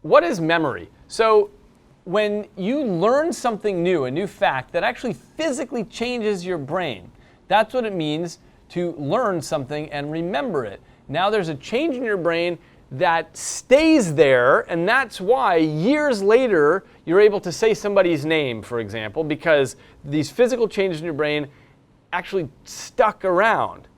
what is memory? So when you learn something new, a new fact that actually physically changes your brain, that's what it means to learn something and remember it. Now there's a change in your brain that stays there, and that's why years later you're able to say somebody's name, for example, because these physical changes in your brain actually stuck around.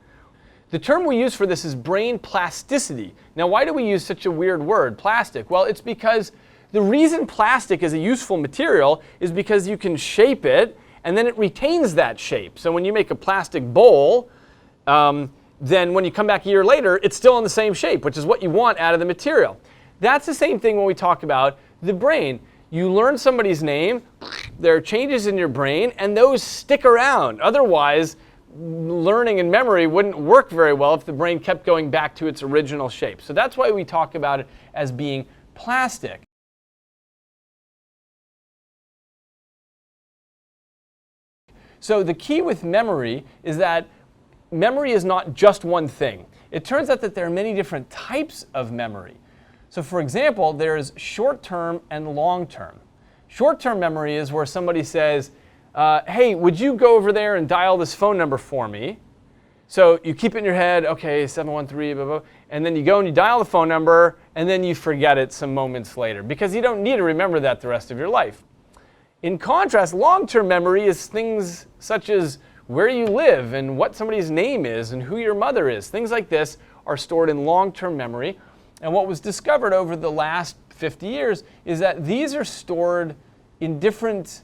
The term we use for this is brain plasticity. Now, why do we use such a weird word, plastic? Well, it's because the reason plastic is a useful material is because you can shape it and then it retains that shape. So when you make a plastic bowl, then when you come back a year later, it's still in the same shape, which is what you want out of the material. That's the same thing when we talk about the brain. You learn somebody's name, there are changes in your brain, and those stick around. Otherwise, learning and memory wouldn't work very well if the brain kept going back to its original shape. So that's why we talk about it as being plastic. So the key with memory is that memory is not just one thing. It turns out that there are many different types of memory. So for example, there's short-term and long-term. Short-term memory is where somebody says, hey, would you go over there and dial this phone number for me? So you keep it in your head, okay, 713, blah, blah, and then you go and you dial the phone number, and then you forget it some moments later, because you don't need to remember that the rest of your life. In contrast, long-term memory is things such as where you live and what somebody's name is and who your mother is. Things like this are stored in long-term memory. And what was discovered over the last 50 years is that these are stored in different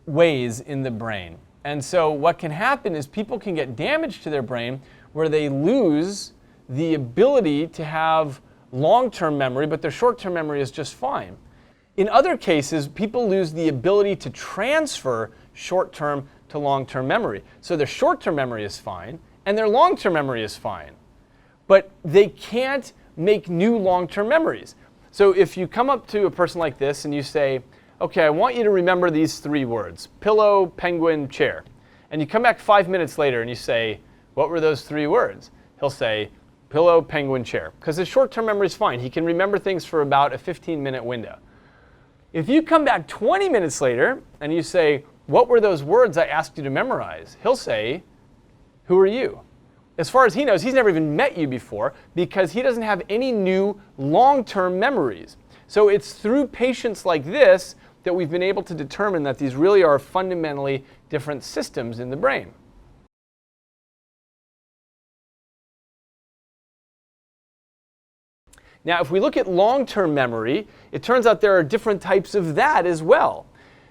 ways in the brain. And so what can happen is people can get damage to their brain where they lose the ability to have long-term memory, but their short-term memory is just fine. In other cases, people lose the ability to transfer short-term to long-term memory. So their short-term memory is fine, and their long-term memory is fine. But they can't make new long-term memories. So if you come up to a person like this and you say, okay, I want you to remember these 3 words, pillow, penguin, chair. And you come back 5 minutes later and you say, what were those 3 words? He'll say, pillow, penguin, chair. Because his short-term memory is fine. He can remember things for about a 15-minute window. If you come back 20 minutes later and you say, what were those words I asked you to memorize? He'll say, who are you? As far as he knows, he's never even met you before because he doesn't have any new long-term memories. So it's through patients like this that we've been able to determine that these really are fundamentally different systems in the brain. Now, if we look at long-term memory, it turns out there are different types of that as well.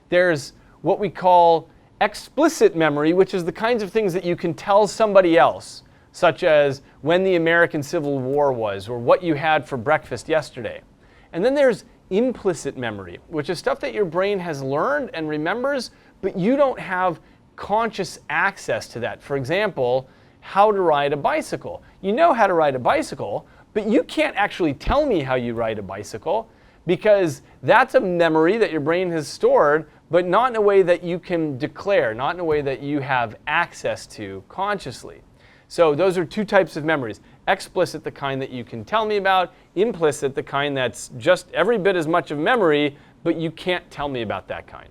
There's what we call explicit memory, which is the kinds of things that you can tell somebody else, such as when the American Civil War was or what you had for breakfast yesterday. And then there's implicit memory, which is stuff that your brain has learned and remembers, but you don't have conscious access to that. For example, how to ride a bicycle. You know how to ride a bicycle, but you can't actually tell me how you ride a bicycle because that's a memory that your brain has stored, but not in a way that you can declare, not in a way that you have access to consciously. So those are 2 types of memories. Explicit, the kind that you can tell me about. Implicit, the kind that's just every bit as much of memory, but you can't tell me about that kind.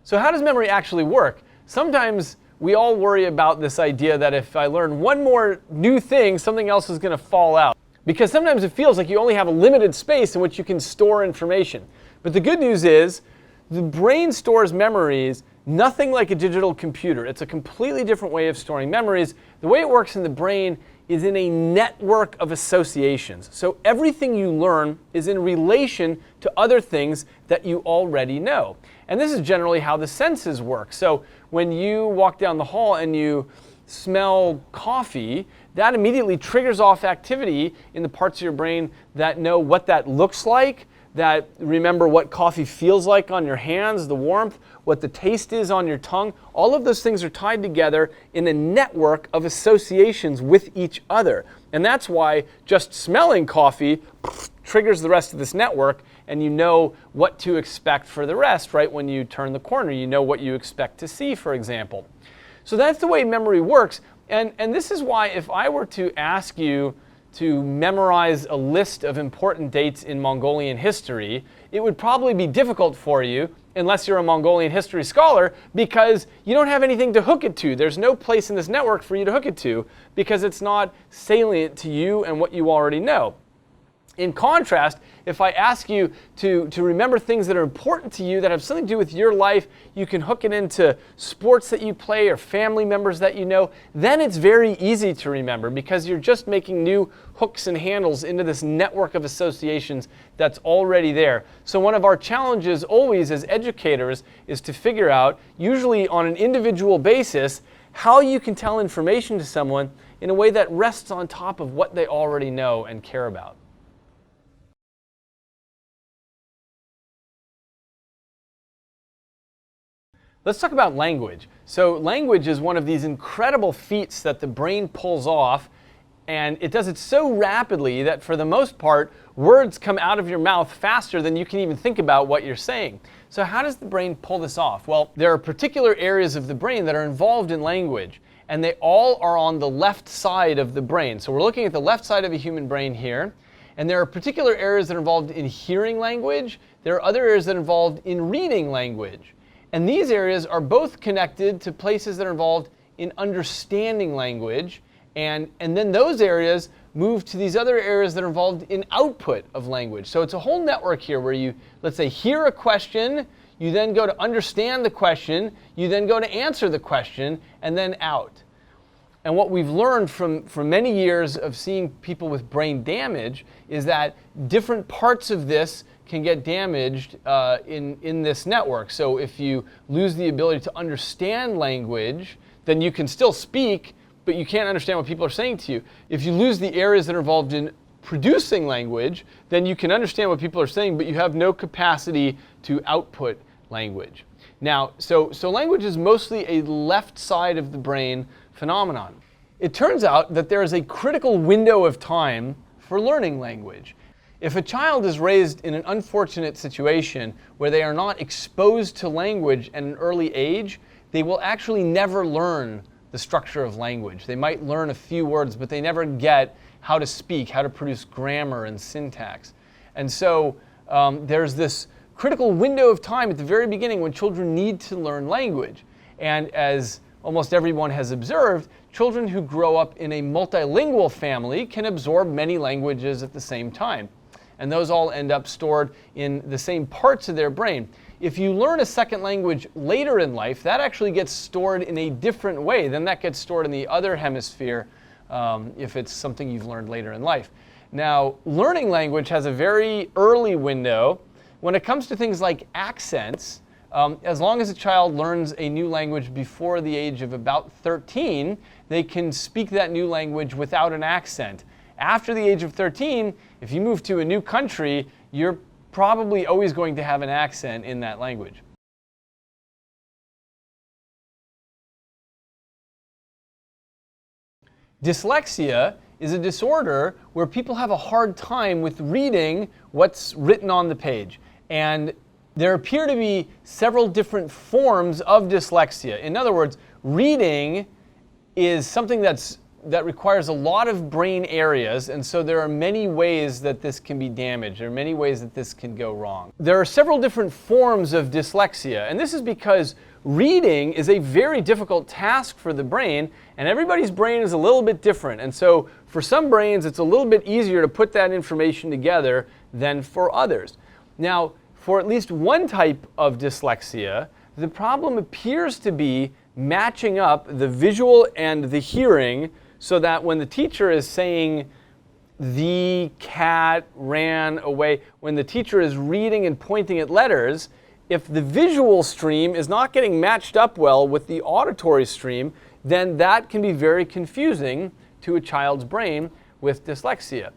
So how does memory actually work? Sometimes we all worry about this idea that if I learn one more new thing, something else is going to fall out. Because sometimes it feels like you only have a limited space in which you can store information. But the good news is, the brain stores memories nothing like a digital computer. It's a completely different way of storing memories. The way it works in the brain is in a network of associations. So everything you learn is in relation to other things that you already know. And this is generally how the senses work. So when you walk down the hall and you smell coffee, that immediately triggers off activity in the parts of your brain that know what that looks like, that remember what coffee feels like on your hands, the warmth, what the taste is on your tongue. All of those things are tied together in a network of associations with each other. And that's why just smelling coffee triggers the rest of this network, and you know what to expect for the rest, right? When you turn the corner, you know what you expect to see, for example. So that's the way memory works. And this is why if I were to ask you to memorize a list of important dates in Mongolian history, it would probably be difficult for you unless you're a Mongolian history scholar, because you don't have anything to hook it to. There's no place in this network for you to hook it to because it's not salient to you and what you already know. In contrast, if I ask you to remember things that are important to you, that have something to do with your life, you can hook it into sports that you play or family members that you know, then it's very easy to remember because you're just making new hooks and handles into this network of associations that's already there. So one of our challenges always as educators is to figure out, usually on an individual basis, how you can tell information to someone in a way that rests on top of what they already know and care about. Let's talk about language. So language is one of these incredible feats that the brain pulls off, and it does it so rapidly that for the most part, words come out of your mouth faster than you can even think about what you're saying. So how does the brain pull this off? Well, there are particular areas of the brain that are involved in language, and they all are on the left side of the brain. So we're looking at the left side of a human brain here, and there are particular areas that are involved in hearing language. There are other areas that are involved in reading language. And these areas are both connected to places that are involved in understanding language, and then those areas move to these other areas that are involved in output of language. So it's a whole network here where you, let's say, hear a question, you then go to understand the question, you then go to answer the question, and then out. And what we've learned from many years of seeing people with brain damage is that different parts of this can get damaged in this network. So if you lose the ability to understand language, then you can still speak, but you can't understand what people are saying to you. If you lose the areas that are involved in producing language, then you can understand what people are saying, but you have no capacity to output language. Now, so language is mostly a left side of the brain phenomenon. It turns out that there is a critical window of time for learning language. If a child is raised in an unfortunate situation where they are not exposed to language at an early age, they will actually never learn the structure of language. They might learn a few words, but they never get how to speak, how to produce grammar and syntax. And so there's this critical window of time at the very beginning when children need to learn language. And as almost everyone has observed, children who grow up in a multilingual family can absorb many languages at the same time. And those all end up stored in the same parts of their brain. If you learn a second language later in life, that actually gets stored in a different way than that gets stored in the other hemisphere if it's something you've learned later in life. Now, learning language has a very early window. When it comes to things like accents, as long as a child learns a new language before the age of about 13, they can speak that new language without an accent. After the age of 13, if you move to a new country, you're probably always going to have an accent in that language. Dyslexia is a disorder where people have a hard time with reading what's written on the page. And there appear to be several different forms of dyslexia. In other words, reading is something that requires a lot of brain areas, and so there are many ways that this can be damaged. There are many ways that this can go wrong. There are several different forms of dyslexia, and this is because reading is a very difficult task for the brain, and everybody's brain is a little bit different. And so for some brains, it's a little bit easier to put that information together than for others. Now, for at least one type of dyslexia, the problem appears to be matching up the visual and the hearing so that when the teacher is saying, "The cat ran away," when the teacher is reading and pointing at letters, if the visual stream is not getting matched up well with the auditory stream, then that can be very confusing to a child's brain with dyslexia.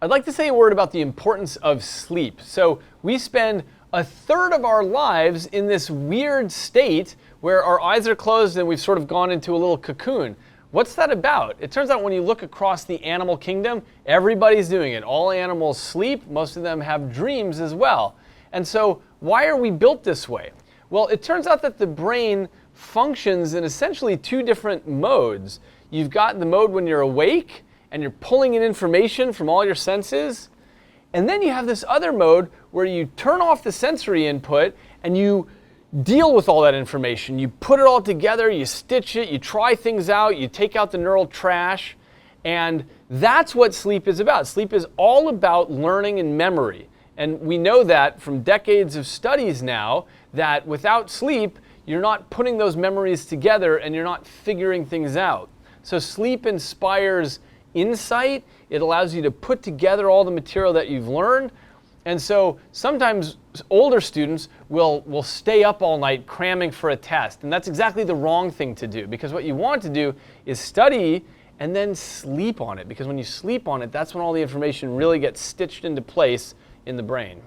I'd like to say a word about the importance of sleep. So we spend a third of our lives in this weird state where our eyes are closed and we've sort of gone into a little cocoon. What's that about? It turns out when you look across the animal kingdom, everybody's doing it. All animals sleep. Most of them have dreams as well. And so why are we built this way? Well, it turns out that the brain functions in essentially two different modes. You've got the mode when you're awake and you're pulling in information from all your senses. And then you have this other mode where you turn off the sensory input and you deal with all that information. You put it all together, you stitch it, you try things out, you take out the neural trash. And that's what sleep is about. Sleep is all about learning and memory. And we know that from decades of studies now, that without sleep, you're not putting those memories together and you're not figuring things out. So sleep inspires insight. It allows you to put together all the material that you've learned. And so sometimes older students will stay up all night cramming for a test. And that's exactly the wrong thing to do, because what you want to do is study and then sleep on it. Because when you sleep on it, that's when all the information really gets stitched into place in the brain.